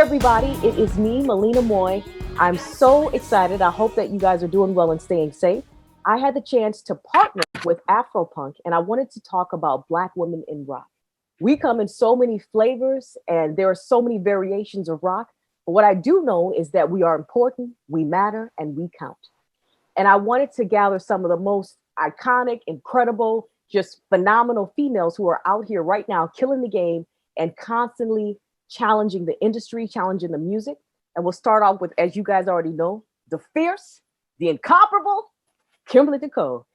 everybody. It is me, Malina Moye. I'm so excited. I hope that you guys are doing well and staying safe. I had the chance to partner with Afropunk, and I wanted to talk about Black women in rock. We come in so many flavors, and there are so many variations of rock. But what I do know is that we are important, we matter, and we count. And I wanted to gather some of the most iconic, incredible, just phenomenal females who are out here right now killing the game and constantly challenging the industry, challenging the music. And we'll start off with, as you guys already know, the fierce, the incomparable Kimberly Nichole.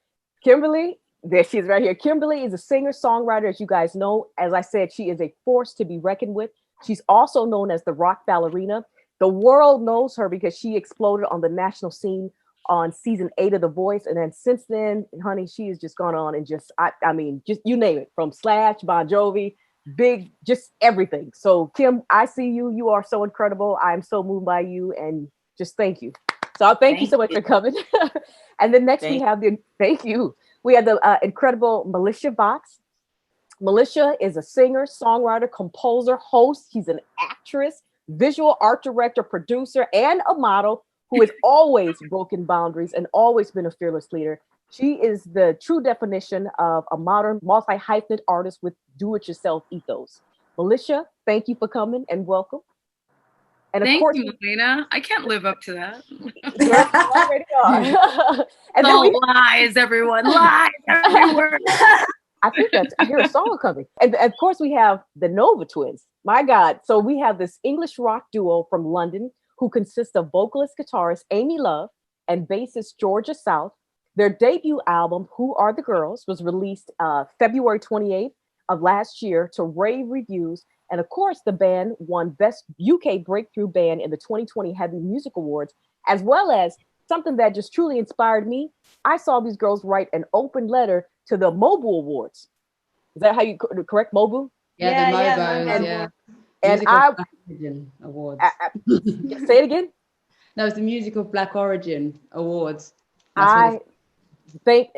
Kimberly, there she is right here. Kimberly is a singer, songwriter, as you guys know. As I said, she is a force to be reckoned with. She's also known as the rock ballerina. The world knows her because she exploded on the national scene on season 8 of The Voice. And then since then, honey, she has just gone on and just, I mean, just you name it, from Slash, Bon Jovi, Big, just everything. So Kim, I see you. You are so incredible. I'm so moved by you and just thank you. So thank you so much for coming. And then next we have the, thank you. We have the incredible Militia Vox. Militia is a singer, songwriter, composer, host. She's an actress, visual art director, producer, and a model who has always broken boundaries and always been a fearless leader. She is the true definition of a modern multi-hyphenate artist with do-it-yourself ethos. Militia, thank you for coming and welcome. And of course, you, Malina. I can't live up to that. Already are. And then lies, everyone. Lies everywhere. I think I hear a song coming. And of course, we have the Nova Twins. My God. So we have this English rock duo from London who consists of vocalist guitarist Amy Love and bassist Georgia South. Their debut album, Who Are the Girls, was released February 28th of last year to rave reviews. And of course, the band won Best UK Breakthrough Band in the 2020 Heavy Music Awards, as well as something that just truly inspired me. I saw these girls write an open letter to the Mobu Awards. Is that how you correct Mobu? Yeah, the Mobos, yeah. And Black Origin Awards. Say it again? No, it's the Musical Black Origin Awards. I think,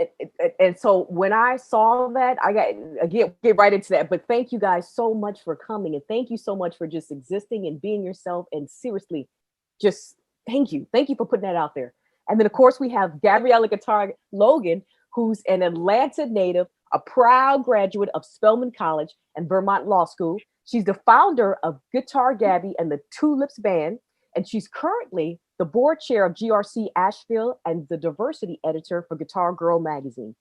and so when I saw that, I got get right into that. But thank you guys so much for coming, and thank you so much for just existing and being yourself. And seriously, just thank you for putting that out there. And then of course we have Gabriella Guitar Logan, who's an Atlanta native, a proud graduate of Spelman College and Vermont Law School. She's the founder of Guitar Gabby and the Tulips Band, and she's currently the board chair of GRC Asheville and the diversity editor for Guitar Girl magazine.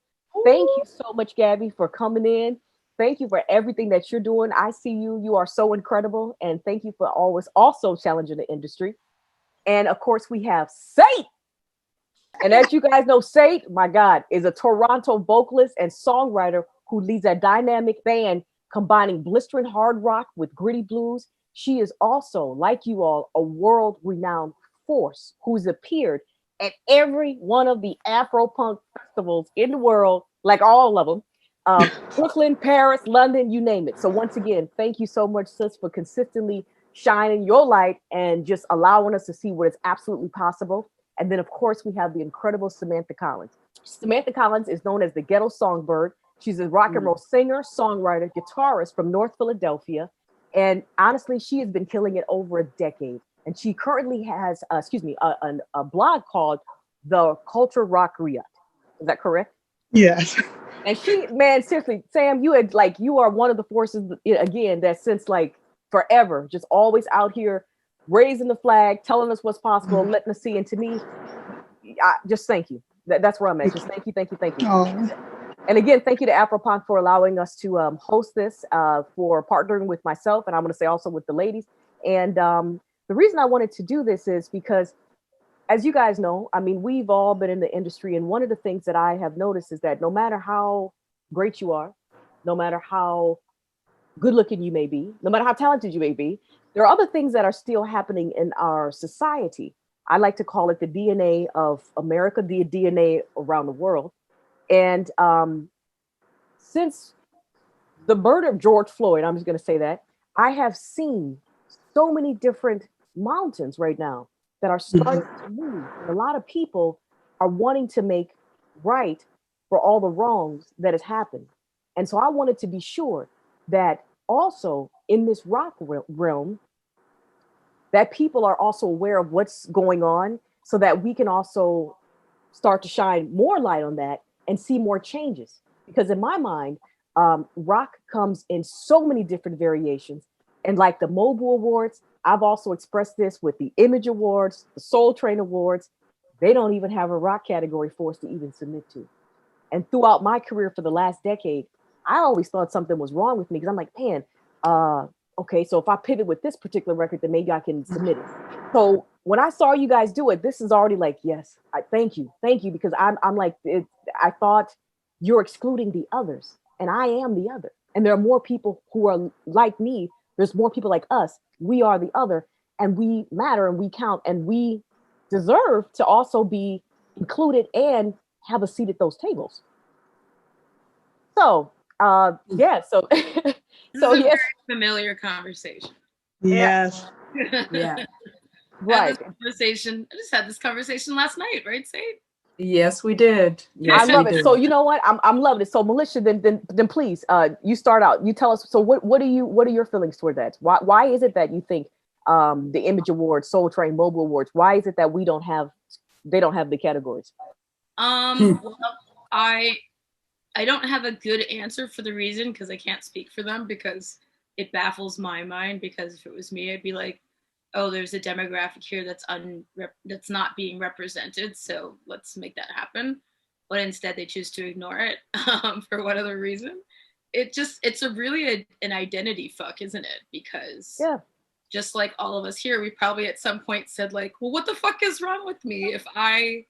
Thank you so much, Gabby, for coming in. Thank you for everything that you're doing. I see you. You are so incredible. And thank you for always also challenging the industry. And of course, we have SATE. And as you guys know, SATE, my God, is a Toronto vocalist and songwriter who leads a dynamic band combining blistering hard rock with gritty blues. She is also, like you all, a world-renowned force who's appeared at every one of the Afro-punk festivals in the world, like all of them. Brooklyn, Paris, London, you name it. So once again, thank you so much, sis, for consistently shining your light and just allowing us to see what is absolutely possible. And then, of course, we have the incredible Samantha Hollins. Samantha Hollins is known as the Ghetto Songbird. She's a rock and roll singer, songwriter, guitarist from North Philadelphia. And honestly, she has been killing it over a decade. And she currently has, a blog called The Culture Rock Riot. Is that correct? Yes. And she, man, seriously, Sam, you are one of the forces, again, that since like forever, just always out here raising the flag, telling us what's possible, letting us see. And to me, just thank you. That's where I'm at. Just thank you. Oh. And again, thank you to Afropunk for allowing us to host this, for partnering with myself, and I'm going to say also with the ladies. And the reason I wanted to do this is because, as you guys know, I mean, we've all been in the industry, and one of the things that I have noticed is that no matter how great you are, no matter how good looking you may be, no matter how talented you may be, there are other things that are still happening in our society. I like to call it the DNA of America, the DNA around the world. And since the murder of George Floyd, I'm just going to say that, I have seen so many different mountains right now that are starting to move. And a lot of people are wanting to make right for all the wrongs that has happened. And so I wanted to be sure that also in this rock realm, that people are also aware of what's going on, so that we can also start to shine more light on that and see more changes. Because in my mind, rock comes in so many different variations. And like the Mobile Awards, I've also expressed this with the Image Awards, the Soul Train Awards. They don't even have a rock category for us to even submit to. And throughout my career for the last decade, I always thought something was wrong with me, because I'm like, man, okay, so if I pivot with this particular record, then maybe I can submit it. So when I saw you guys do it, this is already like, yes, I thank you, because I'm like, I thought you're excluding the others, and I am the other, and there are more people who are like me. There's more people like us. We are the other, and we matter, and we count, and we deserve to also be included and have a seat at those tables. So, yeah, so so yes, very familiar conversation. Yes. Yeah. Right. Conversation. I just had this conversation last night, right, SATE? Yes, we did. Yes, I love it. So you know what? I'm loving it. So Militia, then please, you start out. You tell us. So what are your feelings toward that? Why is it that you think the Image Awards, Soul Train, Mobile Awards, why is it that they don't have the categories? Well, I don't have a good answer for the reason, because I can't speak for them, because it baffles my mind. Because if it was me, I'd be like, oh, there's a demographic here that's not being represented, so let's make that happen. But instead they choose to ignore it for whatever reason. It's a really an identity fuck, isn't it? Because just like all of us here, we probably at some point said like, well, what the fuck is wrong with me if I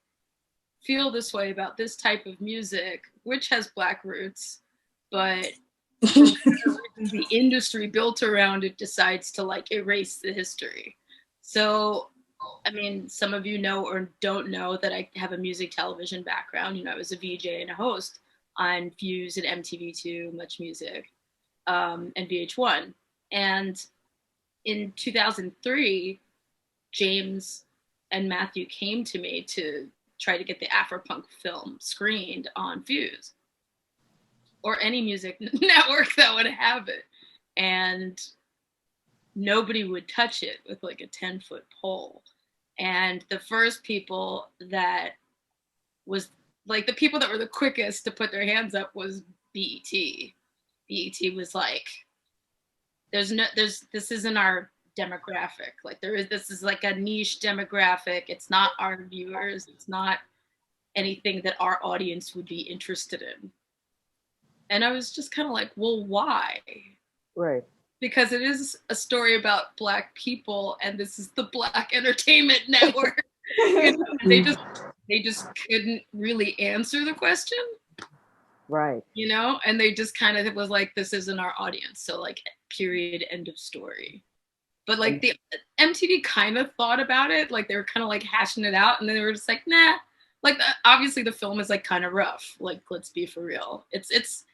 feel this way about this type of music, which has Black roots, but the industry built around it decides to like erase the history. So, I mean, some of you know or don't know that I have a music television background. You know, I was a VJ and a host on Fuse and MTV2, Much Music, and VH1. And in 2003, James and Matthew came to me to try to get the Afropunk film screened on Fuse or any music network that would have it. And nobody would touch it with like a 10-foot pole. And the first people that was like the people that were the quickest to put their hands up was BET. BET was like, this isn't our demographic. Like this is like a niche demographic. It's not our viewers. It's not anything that our audience would be interested in. And I was just kind of like, well, why? Right. Because it is a story about Black people, and this is the Black Entertainment Network. You know, they just couldn't really answer the question. Right. You know, and they just kind of was like, this isn't our audience. So like, period, end of story. But like the MTV kind of thought about it. Like they were kind of like hashing it out, and then they were just like, nah. Like obviously the film is like kind of rough. Like, let's be for real. It's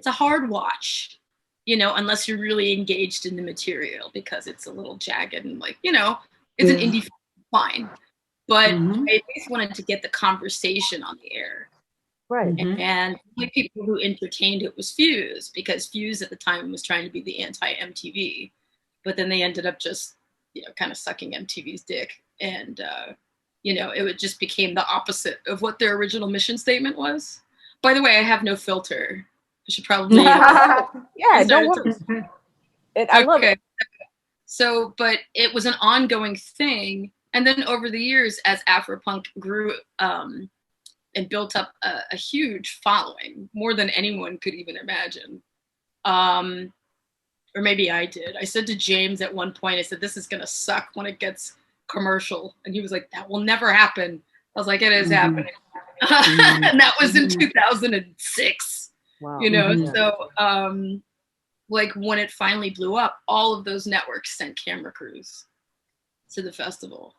a hard watch, you know, unless you're really engaged in the material, because it's a little jagged and like, you know, it's an indie film, fine. But I at least wanted to get the conversation on the air. Right. And the people who entertained it was Fuse, because Fuse at the time was trying to be the anti-MTV. But then they ended up just, you know, kind of sucking MTV's dick. And, you know, it just became the opposite of what their original mission statement was. By the way, I have no filter. I should probably don't worry. I love it. So, but it was an ongoing thing, and then over the years, as Afropunk grew and built up a huge following, more than anyone could even imagine, or maybe I did. I said to James at one point, I said, "This is gonna suck when it gets commercial," and he was like, "That will never happen." I was like, "It is happening," and that was in 2006. Wow. You know, so like when it finally blew up, all of those networks sent camera crews to the festival.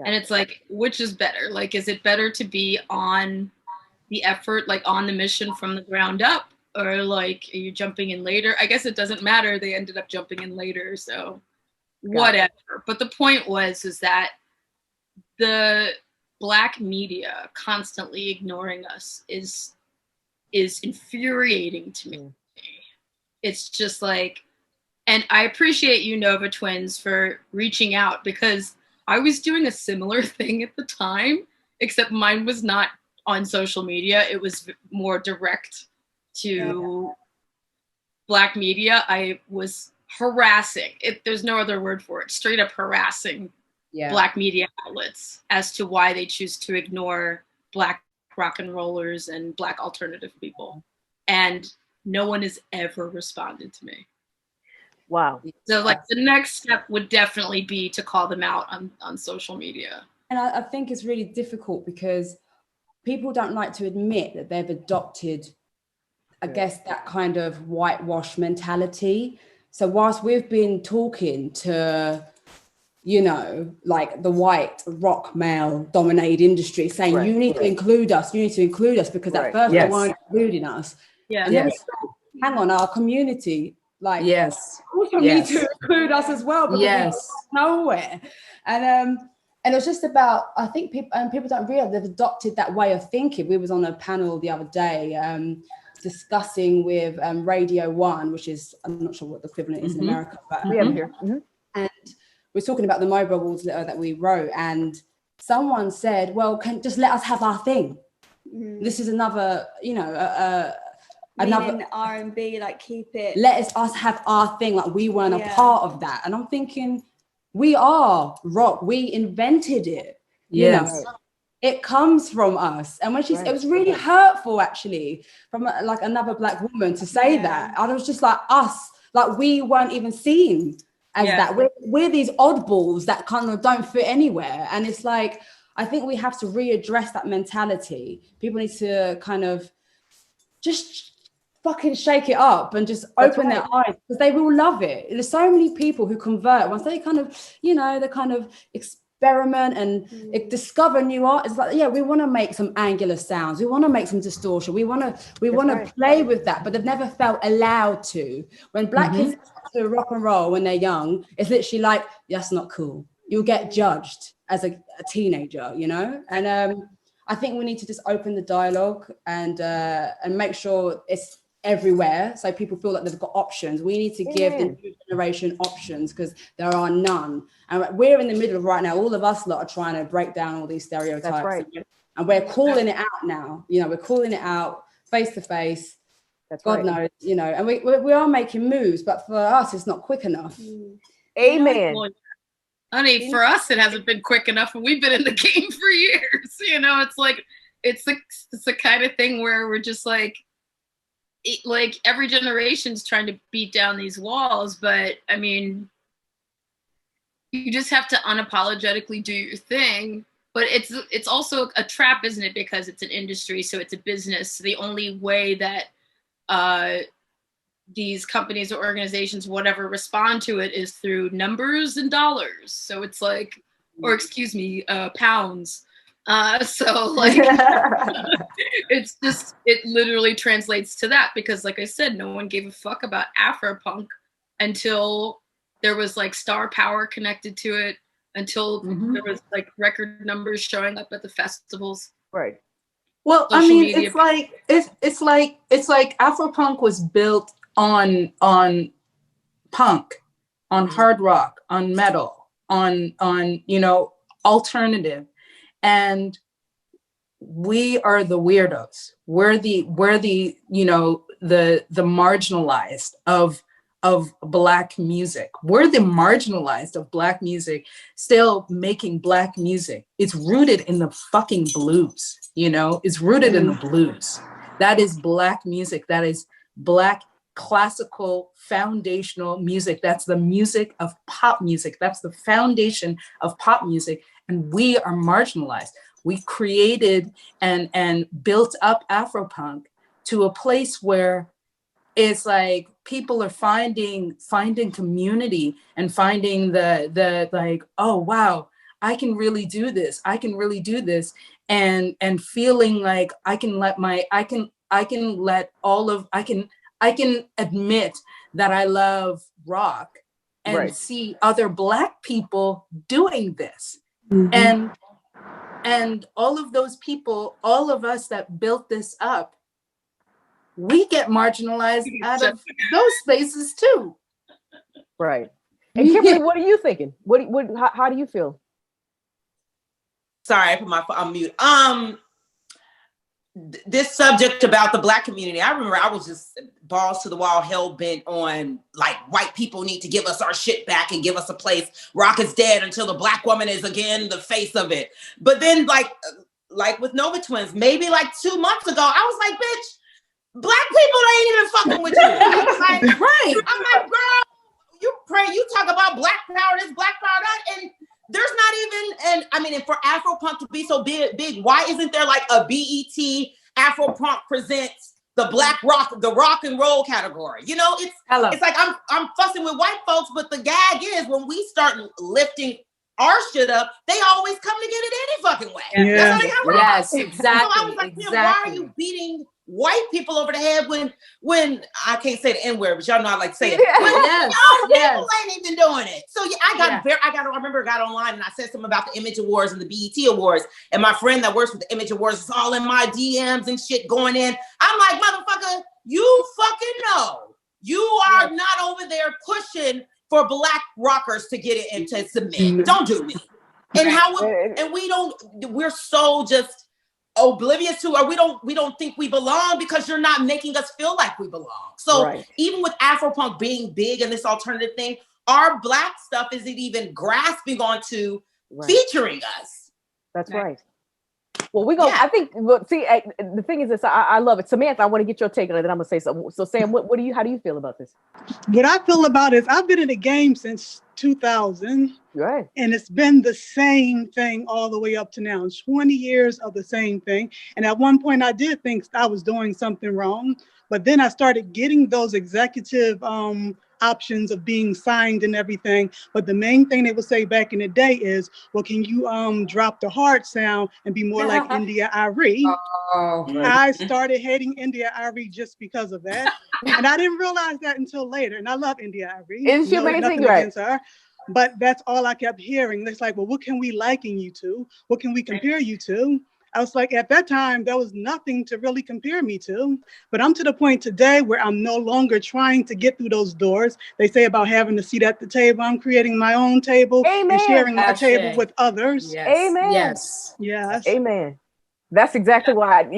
And it's like, which is better? Like, is it better to be on the effort, like on the mission from the ground up, or like, are you jumping in later? I guess it doesn't matter. They ended up jumping in later, so whatever. But the point is that the Black media constantly ignoring us is infuriating to me. It's just like, And I appreciate you, Nova Twins, for reaching out, because I was doing a similar thing at the time, except mine was not on social media. It was more direct to Black media. I was harassing it. There's no other word for it. Straight up harassing Black media outlets as to why they choose to ignore Black rock and rollers and Black alternative people. And no one has ever responded to me. Wow. So like the next step would definitely be to call them out on social media. And I think it's really difficult because people don't like to admit that they've adopted, I guess, that kind of whitewash mentality. So whilst we've been talking to, you know, like the white rock male dominated industry saying, you need to include us, because at first they weren't including us. Yeah. And then we thought, hang on, our community, like, also need to include us as well, because we go nowhere. And it was just about, I think people don't realize they've adopted that way of thinking. We was on a panel the other day discussing with Radio 1, which is, I'm not sure what the equivalent is in America, but we have here. And we're talking about the Moye Awards that we wrote, and someone said, well, just let us have our thing. This is another, you know, another R&B, like keep it. Let us have our thing, like we weren't a part of that. And I'm thinking, we are rock. We invented it. You know, it comes from us. And when it was really hurtful, actually, from like another Black woman to say that. And it was just like us, like we weren't even seen as that. We're these oddballs that kind of don't fit anywhere. And it's like, I think we have to readdress that mentality. People need to kind of just fucking shake it up and just open their eyes, because they will love it. There's so many people who convert once they kind of, you know, they kind of experiment and discover new art. It's like, we want to make some angular sounds, we want to make some distortion, we want to play with that, but they've never felt allowed to. When Black kids to rock and roll when they're young, it's literally like, that's not cool, you'll get judged as a teenager, you know. And I think we need to just open the dialogue and make sure it's everywhere, so people feel like they've got options. We need to give the new generation options, because there are none. And we're in the middle of right now, all of us lot are trying to break down all these stereotypes. And we're calling it out now. You know, we're calling it out face to face. God knows, you know, and we are making moves, but for us, it's not quick enough. Amen. Honey, for us, it hasn't been quick enough, and we've been in the game for years. You know, it's like, it's the kind of thing where we're just like every generation's trying to beat down these walls, but I mean, you just have to unapologetically do your thing. But it's also a trap, isn't it? Because it's an industry, so it's a business. So the only way that these companies or organizations, whatever, respond to it is through numbers and dollars. So it's like, or excuse me, pounds. So like, it's just, it literally translates to that, because like I said, no one gave a fuck about Afropunk until there was like star power connected to it, until there was like record numbers showing up at the festivals. Right. Well, I mean, it's like Afropunk was built on punk, on hard rock, on metal, on you know, alternative. And we are the weirdos. We're the you know, the marginalized of Black music. We're the marginalized of Black music, still making Black music. It's rooted in the fucking blues, you know? It's rooted in the blues. That is Black music. That is Black classical foundational music. That's the music of pop music. That's the foundation of pop music. And we are marginalized. We created and built up Afropunk to a place where it's like people are finding community and finding the like, oh wow, I can really do this. I can really do this. And feeling like I can admit that I love rock and see other Black people doing this. And all of those people, all of us that built this up, we get marginalized out of those spaces too. Right. And Kimberly, what are you thinking? How do you feel? Sorry, I put my phone on mute. This subject about the Black community, I remember I was just balls to the wall, hell bent on like white people need to give us our shit back and give us a place. Rock is dead until the Black woman is again the face of it. But then like with Nova Twins, maybe like 2 months ago, I was like, bitch, Black people ain't even fucking with you. Like, right. I'm like, girl, you pray, you talk about Black power, this Black power, that, and there's not even, and I mean, and for Afropunk to be so big, why isn't there like a BET Afropunk presents the Black rock, the rock and roll category? You know, it's like I'm fussing with white folks, but the gag is when we start lifting our shit up, they always come to get it any fucking way. Yeah. That's how they Yes, exactly. So I was like, why are you beating white people over the head when I can't say the N-word, but y'all know I like to say it. People ain't even doing it. So I remember I got online and I said something about the Image Awards and the BET Awards. And my friend that works with the Image Awards is all in my DMs and shit going in. I'm like, motherfucker, you fucking know. You are not over there pushing for Black rockers to get it and to submit. Don't do me. And we're so just oblivious to, or we don't think we belong because you're not making us feel like we belong. So even with Afropunk being big and this alternative thing, our Black stuff isn't even grasping onto featuring us. That's right. Well, we go. I think. See, the thing is this. I love it, Samantha. I want to get your take on it. Then I'm gonna say something. So, Sam, how do you feel about this? What I feel about it is I've been in the game since 2000, right? And it's been the same thing all the way up to now. 20 years of the same thing. And at one point, I did think I was doing something wrong, but then I started getting those executive options of being signed and everything. But the main thing they would say back in the day is, well, can you drop the hard sound and be more like India Arie? I started hating India Arie just because of that. And I didn't realize that until later. And I love India Arie. It's your main thing, right? Her. But that's all I kept hearing. It's like, well, what can we liken you to? What can we compare you to? I was like, at that time, there was nothing to really compare me to. But I'm to the point today where I'm no longer trying to get through those doors. They say about having a seat at the table. I'm creating my own table and sharing my table with others. Yes. Amen. Yes. Amen. That's exactly why.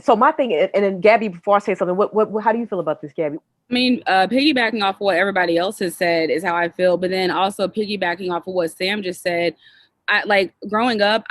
So my thing, and then Gabby, before I say something, how do you feel about this, Gabby? I mean, piggybacking off of what everybody else has said is how I feel. But then also piggybacking off of what Sam just said, growing up,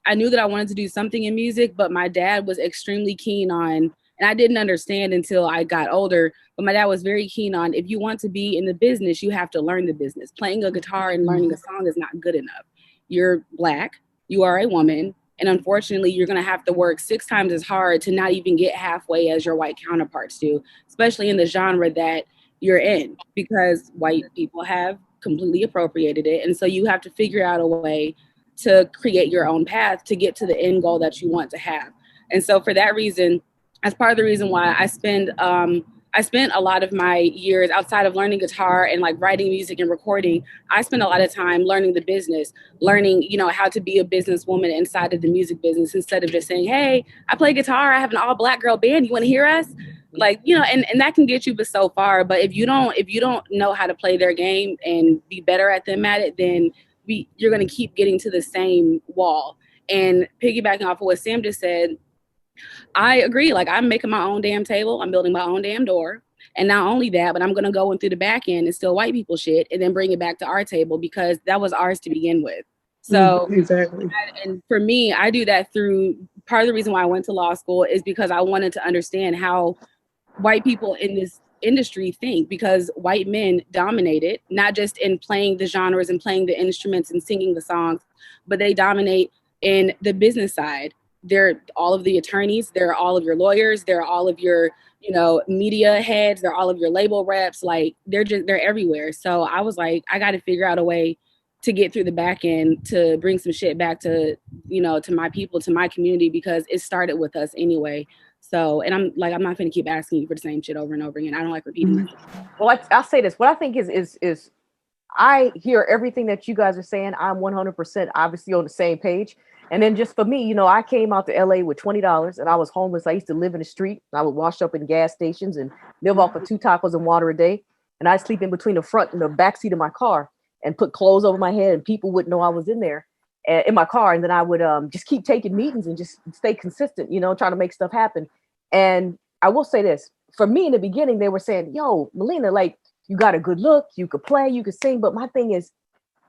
I knew that I wanted to do something in music, but my dad was extremely keen on, and I didn't understand until I got older, but my dad was very keen on, if you want to be in the business, you have to learn the business. Playing a guitar and learning a song is not good enough. You're Black, you are a woman, and unfortunately, you're going to have to work 6 times as hard to not even get halfway as your white counterparts do, especially in the genre that you're in, because white people have completely appropriated it. And so you have to figure out a way to create your own path to get to the end goal that you want to have. And so for that reason, that's part of the reason why I spent a lot of my years outside of learning guitar and like writing music and recording. I spent a lot of time learning the business, learning, how to be a businesswoman inside of the music business, instead of just saying, hey, I play guitar, I have an all Black girl band, you want to hear us? And that can get you but so far. But if you don't know how to play their game and be better at them at it, then you're going to keep getting to the same wall. And piggybacking off of what Sam just said, I agree. Like, I'm making my own damn table. I'm building my own damn door. And not only that, but I'm going to go in through the back end and steal white people shit and then bring it back to our table because that was ours to begin with. So, exactly. And for me, I do that through, part of the reason why I went to law school is because I wanted to understand how white people in this industry think, because white men dominate it, not just in playing the genres and playing the instruments and singing the songs, but they dominate in the business side. They're all of the attorneys, they're all of your lawyers, they're all of your, media heads, they're all of your label reps, like they're everywhere. So I was like, I got to figure out a way to get through the back end to bring some shit back to, to my people, to my community, because it started with us anyway. So, and I'm not going to keep asking you for the same shit over and over again. I don't like repeating myself. Well, I'll say this. What I think is I hear everything that you guys are saying. I'm 100% obviously on the same page. And then just for me, I came out to LA with $20 and I was homeless. I used to live in the street. I would wash up in gas stations and live off of 2 tacos and water a day. and I sleep in between the front and the back seat of my car and put clothes over my head, and people wouldn't know I was in there in my car. And then I would just keep taking meetings and just stay consistent, trying to make stuff happen. And I will say this, for me in the beginning, they were saying, yo, Malina, like, you got a good look, you could play, you could sing. But my thing is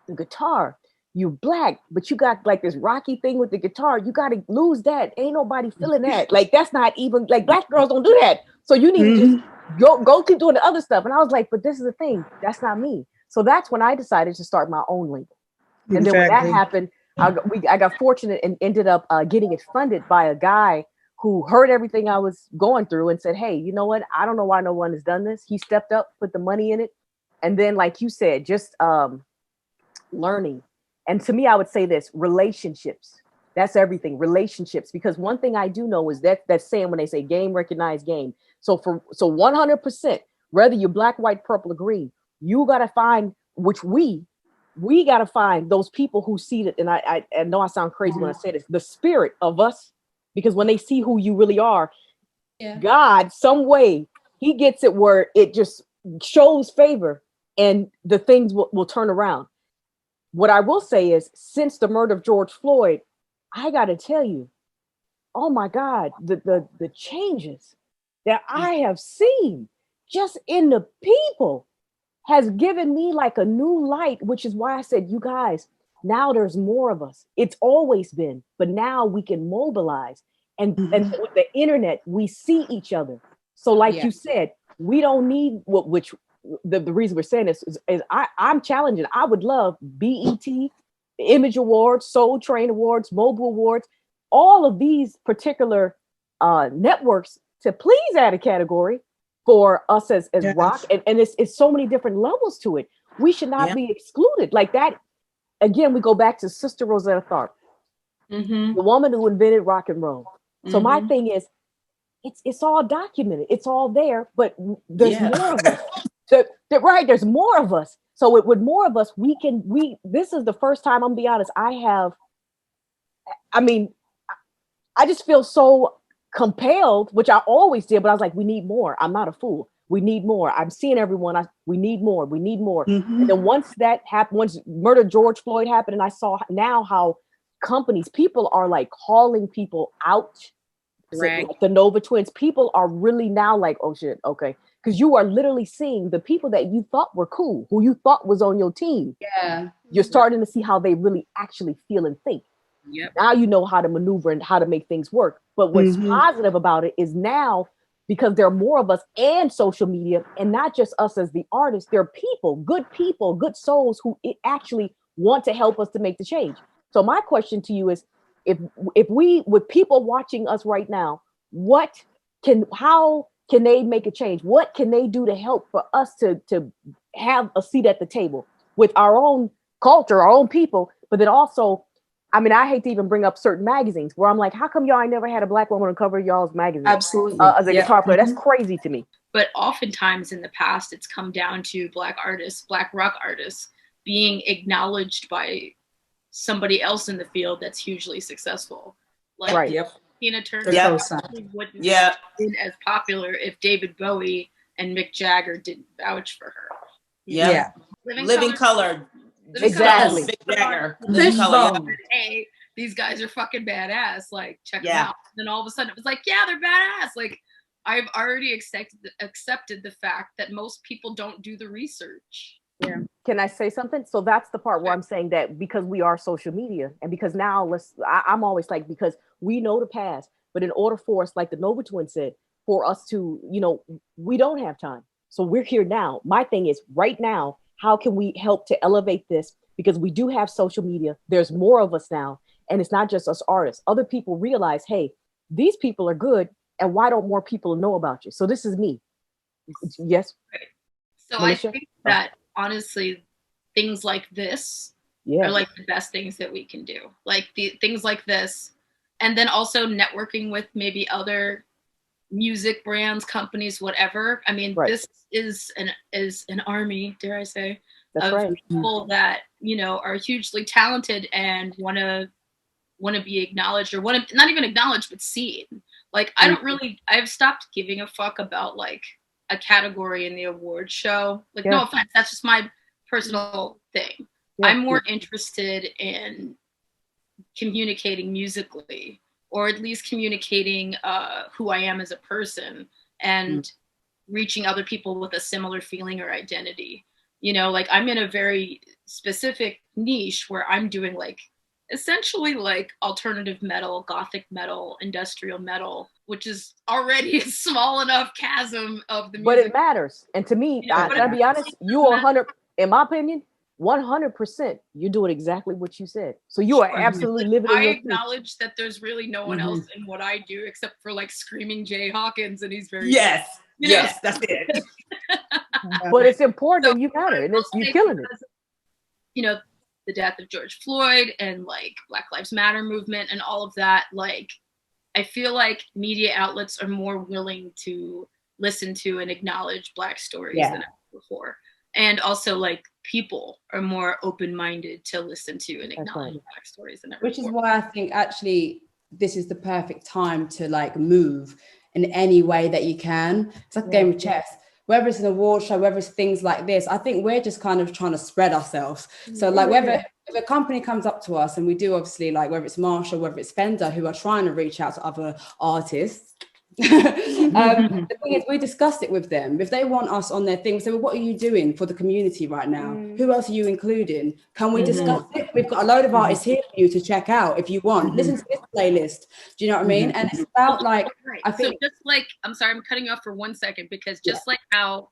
the guitar. You Black, but you got like this rocky thing with the guitar. You got to lose that. Ain't nobody feeling that. Like, that's not even, like, Black girls don't do that. So you need to just go keep doing the other stuff. And I was like, but this is the thing. That's not me. So that's when I decided to start my own label. And then when that happened, I got fortunate and ended up getting it funded by a guy who heard everything I was going through and said, hey, you know what? I don't know why no one has done this. He stepped up, put the money in it. And then, like you said, just learning. And to me, I would say this, relationships. That's everything, relationships. Because one thing I do know is that saying when they say game, recognize game. So 100%, whether you're Black, white, purple, or green, you got to find, which we got to find those people who see it. And I know I sound crazy when I say this, the spirit of us. Because when they see who you really are, God, some way, he gets it where it just shows favor and the things will turn around. What I will say is, since the murder of George Floyd, I got to tell you, oh my God, the changes that I have seen just in the people has given me like a new light, which is why I said, you guys, now there's more of us. It's always been, but now we can mobilize. And with the internet, we see each other. So like you said, we don't need the reason we're saying this is I'm challenging. I would love BET, Image Awards, Soul Train Awards, Mobile Awards, all of these particular networks to please add a category for us as rock. And it's so many different levels to it. We should not be excluded like that. Again, we go back to Sister Rosetta Tharpe, the woman who invented rock and roll. So my thing is, it's all documented. It's all there, but there's more of us. Right, there's more of us. So with more of us, this is the first time, I'm gonna be honest, I just feel so compelled, which I always did, but I was like, we need more. I'm not a fool. We need more. I'm seeing everyone. We need more. We need more. And then once that happened, once murder George Floyd happened, and I saw now how people are like calling people out. Right. Like the Nova Twins, people are really now like, oh shit, okay. Because you are literally seeing the people that you thought were cool, who you thought was on your team. Yeah. You're starting to see how they really actually feel and think. Yep. Now you know how to maneuver and how to make things work. But what's positive about it is now, because there are more of us and social media, and not just us as the artists, there are people, good souls who actually want to help us to make the change. So my question to you is, if we, with people watching us right now, how can they make a change? What can they do to help for us to have a seat at the table with our own culture, our own people? But then also, I mean, I hate to even bring up certain magazines where I'm like, how come y'all ain't never had a Black woman on the cover of y'all's magazine? Absolutely. As a guitar player, that's crazy to me. But oftentimes in the past, it's come down to Black artists, Black rock artists being acknowledged by somebody else in the field that's hugely successful. Like Tina Turner wouldn't have been as popular if David Bowie and Mick Jagger didn't vouch for her. Living Color. Exactly. Mick Jagger. Living Color. Hey, these guys are fucking badass. Like, check them out. And then all of a sudden it was like, yeah, they're badass. Like, I've already accepted the fact that most people don't do the research. Yeah. Can I say something? So that's the part where I'm saying that because we are social media, and because now I'm always like, because we know the past, but in order for us, like the Nova Twins said, for us to, we don't have time. So we're here now. My thing is right now, how can we help to elevate this? Because we do have social media. There's more of us now. And it's not just us artists. Other people realize, hey, these people are good. And why don't more people know about you? So this is me. Yes. So Militia? I think that honestly, things like this are like the best things that we can do. Like things like this. And then also networking with maybe other music brands, companies, whatever. I mean, this is an army, dare I say, of people that, are hugely talented and want to be acknowledged, or not even acknowledged, but seen. Like, I've stopped giving a fuck about like a category in the award show. Like, no offense, that's just my personal thing. I'm more interested in communicating musically, or at least communicating who I am as a person, and reaching other people with a similar feeling or identity. You know, like I'm in a very specific niche where I'm doing like essentially like alternative metal, gothic metal, industrial metal, which is already a small enough chasm of the music. But it matters. And to me, I'll be honest, you are 100, in my opinion, 100%, you're doing exactly what you said. So you are absolutely living in your truth. I acknowledge that there's really no one else in what I do except for like screaming Jay Hawkins, and he's very yes, that's it. But it's important, and you matter, and you're killing it. You know, the death of George Floyd and like Black Lives Matter movement and all of that, like I feel like media outlets are more willing to listen to and acknowledge Black stories than ever before. And also like people are more open-minded to listen to and acknowledge Black stories than ever Which before. is why I think actually this is the perfect time to like move in any way that you can. It's like a game of chess. Whether it's an award show, whether it's things like this, I think we're just kind of trying to spread ourselves. So like whether if a company comes up to us, and we do obviously, like whether it's Marshall, whether it's Fender, who are trying to reach out to other artists, the thing is we discussed it with them. If they want us on their thing, we say, well, what are you doing for the community right now? Who else are you including? Can we discuss it? We've got a load of artists here for you to check out if you want. Listen to this playlist. Do you know what I mean? And it's about like, I think, so just like, I'm sorry, I'm cutting you off for 1 second, because just like how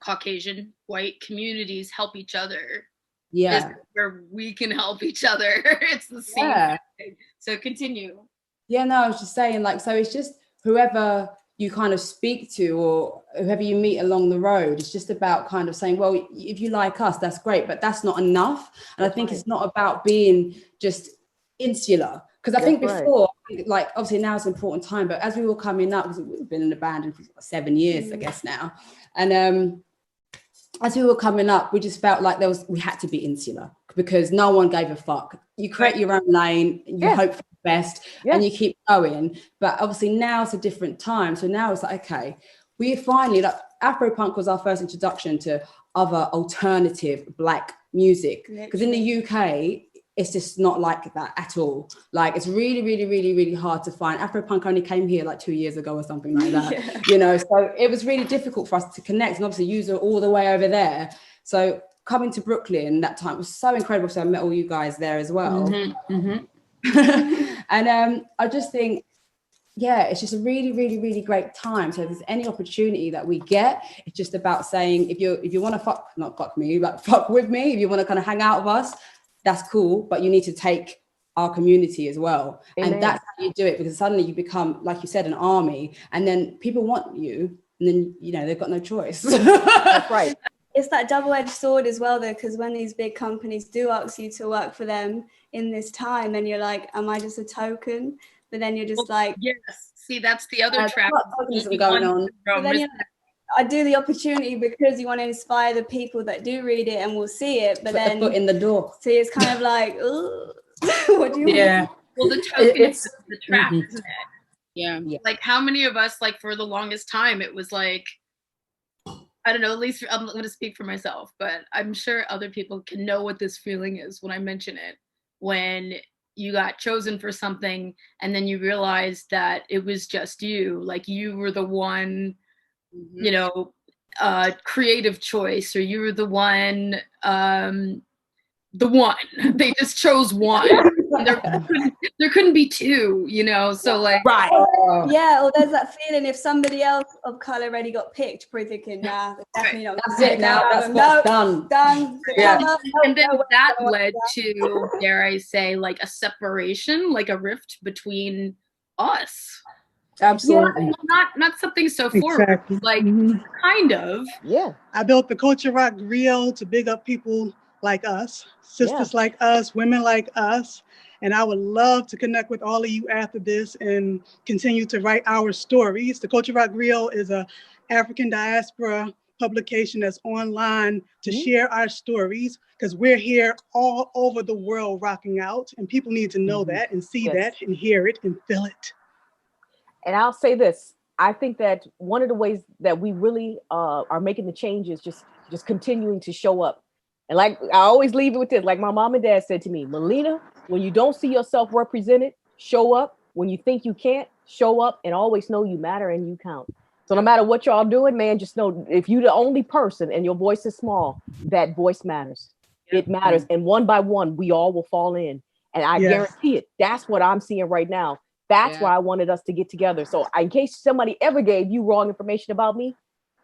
Caucasian white communities help each other, is where we can help each other. It's the same thing. So continue. Yeah, no, I was just saying, like, so it's just whoever you kind of speak to or whoever you meet along the road, it's just about kind of saying, well, if you like us, that's great, but that's not enough. And I think it's not about being just insular. Because I think before, like, obviously now it's an important time, but as we were coming up, because we've been in the band for 7 years, I guess now. And as we were coming up, we just felt like we had to be insular because no one gave a fuck. You create your own lane, you hope for the best, and you keep going. But obviously now it's a different time. So now it's like, okay, we finally, like, Afropunk was our first introduction to other alternative Black music. Because in the UK, it's just not like that at all. Like, it's really, really, really, really hard to find. Afropunk only came here like 2 years ago or something like that, you know? So it was really difficult for us to connect. And obviously you are all the way over there. So coming to Brooklyn that time was so incredible. So I met all you guys there as well. And I just think, it's just a really, really, really great time. So if there's any opportunity that we get, it's just about saying, if you want to not fuck me, but fuck with me, if you want to kind of hang out with us, that's cool, but you need to take our community as well. Amen. And that's how you do it, because suddenly you become, like you said, an army, and then people want you, and then, you know, they've got no choice. That's right. It's that double-edged sword as well, though, because when these big companies do ask you to work for them in this time, and you're like, am I just a token? But then you're just like... Yes, see, that's the other trap. Going on. I do the opportunity because you want to inspire the people that do read it and will see it, but then foot in the door. See, it's kind of like, what do you want? Well, the token is the trap, isn't it? Yeah. Like, how many of us, like, for the longest time, it was like, I don't know, at least I'm going to speak for myself, but I'm sure other people can know what this feeling is when I mention it. When you got chosen for something and then you realized that it was just you, like you were the one, you know, creative choice, or you were the one, they just chose one. There couldn't be two, you know, so like, yeah, or there's that feeling if somebody else of color already got picked, probably thinking, nah, definitely not. That's it now, that's what's done. Yeah. And then that led to, dare I say, like a separation, like a rift between us. Absolutely. Not something so forward, like kind of. Yeah. I built the Culture Rock Griot to big up people like us, sisters like us, women like us. And I would love to connect with all of you after this and continue to write our stories. The Culture Rock Griot is a African diaspora publication that's online to share our stories, because we're here all over the world rocking out, and people need to know that and see that and hear it and feel it. And I'll say this, I think that one of the ways that we really are making the change is just continuing to show up. And like I always leave it with this, like my mom and dad said to me, Malina, when you don't see yourself represented, show up. When you think you can't, show up, and always know you matter and you count. So no matter what y'all doing, man, just know if you're the only person and your voice is small, that voice matters. It matters. And one by one, we all will fall in. And I guarantee it. That's what I'm seeing right now. That's why I wanted us to get together. So in case somebody ever gave you wrong information about me,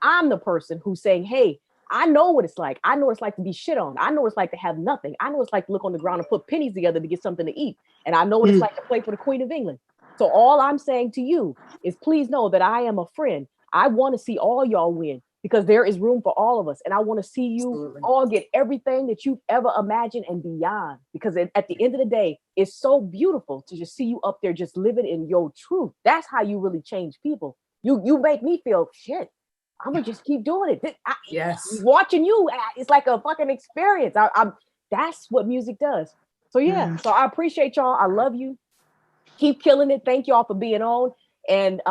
I'm the person who's saying, hey, I know what it's like. I know what it's like to be shit on. I know what it's like to have nothing. I know what it's like to look on the ground and put pennies together to get something to eat. And I know what it's like to play for the Queen of England. So all I'm saying to you is please know that I am a friend. I want to see all y'all win because there is room for all of us. And I want to see you all get everything that you've ever imagined and beyond. Because at the end of the day, it's so beautiful to just see you up there just living in your truth. That's how you really change people. You make me feel shit. I'm gonna just keep doing it. Watching you, it's like a fucking experience. That's what music does. So yeah, so I appreciate y'all. I love you. Keep killing it. Thank y'all for being on. And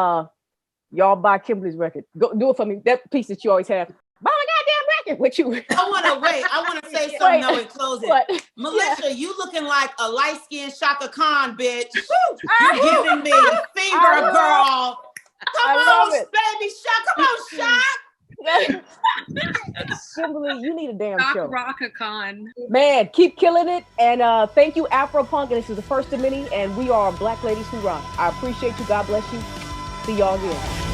y'all buy Kimberly's record. Go do it for me. That piece that you always have. Buy my goddamn record. What you? I want to say something though in closing. Militia, you looking like a light-skinned Shaka Khan, bitch. You're giving me fever, girl. Come on, baby, Shaka. Come on, Shaka. Kimberly, you need a damn show. Rocka Khan. Man, keep killing it. And thank you, Afropunk. And this is the first of many. And we are Black Ladies Who Rock. I appreciate you. God bless you. See y'all again.